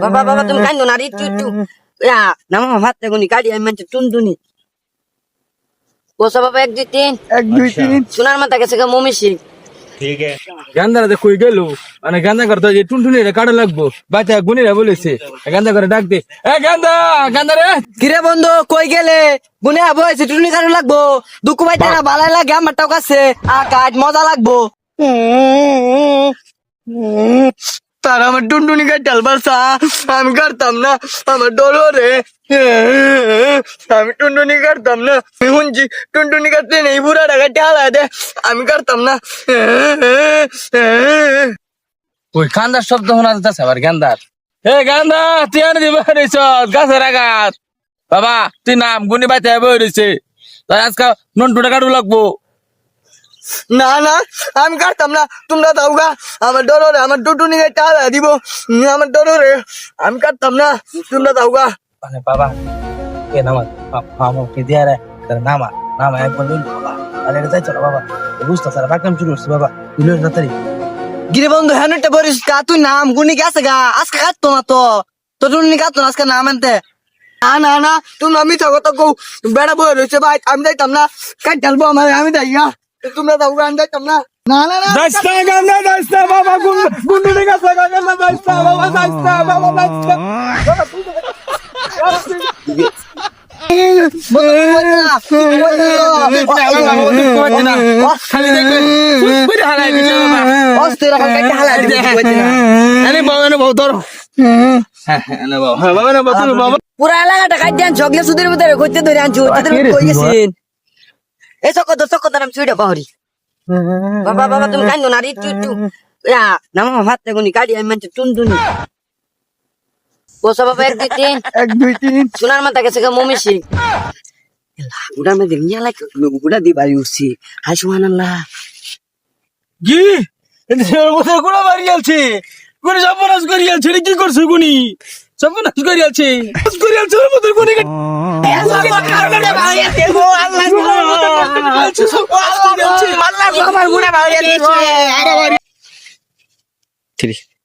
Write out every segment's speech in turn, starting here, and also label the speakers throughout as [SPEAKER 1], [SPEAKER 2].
[SPEAKER 1] বাবা বাবা তুমি কান্দো না রে একটু ইয়া নামা ভাত গুনি গাড়ি আমি মানে টুনটুনি বসা বাবা 1 2 3
[SPEAKER 2] 1 2 3
[SPEAKER 1] সোনার মাথা গেছে গা মমিসি
[SPEAKER 3] গান্ধারা কই গেল মানে গান্ধা করতে যে টুনটুনি রে কাটা লাগবো বাচ্চা গুনিরা বলেছে গান্ধা করে ডাক দে এ গান্ধা গান্ধা রে
[SPEAKER 2] কিরে বন্ধু কই গেলে গুনে বইছে টুনি কারো লাগবো দুঃখ পাইতে না ভালো লাগে আমার টাকা আছে কাজ মজা লাগবো তার আমার টুনটুনি কাজ ডালবাসা আমি কাটতাম না আমার ডর রে আমি টুনটুনি কাটতাম না শুনছি টুনটুনি কাটতে নেই বুড়া টাকা টালা দে আমি কাটতাম না
[SPEAKER 3] ওই গান্ধার শব্দ শোনা যাচ্ছে আবার গান্ধার এ গান্ধা তুই আনে দিবে রেছ গাছের আঘাত বাবা তুই নাম গুনি বাইতে বই রয়েছে তাই আজকে নন্টুটা কাটু লাগবো
[SPEAKER 2] না না আমি কাটতাম না তোমরা দাও গা আমার ডর রে আমার টুনটুনি কাজ টালা দিব আমার ডর রে আমি কাটতাম না তোমরা দাও গা
[SPEAKER 3] মানে বাবা এ নামা কে দিয়া রে নামা নামা একবার বল বাবা আরে এটা চলো বাবা বুঝতে স্যার বাকাম শুরু করছি বাবা দিল না তারি
[SPEAKER 2] গিরে বন্ধু হেনটা বরিস কা তুই নাম গুনি গেছে গা আজকে কাটতো না তো তো টুনটুনি কাটতো না আজকে নাম আনতে না না না তুমি আমি তো কত কৌ বেড়া বই রয়েছে ভাই আমি যাইতাম না কাট ঢালবো আমার আমি যাই গা তোমরা দাও গা আমি যাইতাম না না না না
[SPEAKER 3] দাস্তা গান্না দাস্তা বাবা গুন্ডুনি গাছে গান্না দাস্তা বাবা দাস্তা বাবা দাস্তা খালি দেখবে পুরি হালাই দিছে বাবা
[SPEAKER 2] অস্থির এখন কাটতে হালা দিবি
[SPEAKER 3] আরে বাবা না বহুত ধরো হ্যাঁ না বাবা বাবা না বাবা
[SPEAKER 1] পুরা এলাকাটা কাট দেন ঝগলে সুদের ভিতরে কইতে ধরে আনছি ওদের কই গেছেন এই চক্কর আমি ছুইটা পাহরি বাবা বাবা তুমি কান্দো না রে একটু ইয়া নামা ভাত গুনি গাড়ি আমি মানে টুনটুনি বসা বাবা 1 2 3
[SPEAKER 2] 1 2 3
[SPEAKER 1] সোনার মাথা গেছে গা মমিসি গুড়া মে দেখনিয়া লাইক গুড়া দি বাড়ি উঠছি হাই সুবহানাল্লাহ
[SPEAKER 3] কি এর মধ্যে গোড়া মারি আলছে কোন সর্বনাশ করি আলছে কি করছ গুনি সর্বনাশ করি আলছে করি আলছে ওর মধ্যে গুনি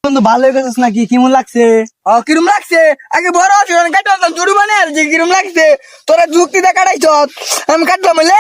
[SPEAKER 2] বন্ধু ভালো গেছিস নাকি কেমন লাগছে কিরম লাগছে আগে বড় কাটাতাম জুড়ি মানে আর যে কিরম লাগছে তোরা যুক্তি দা কাটাইছ আমি কাটলাম বলে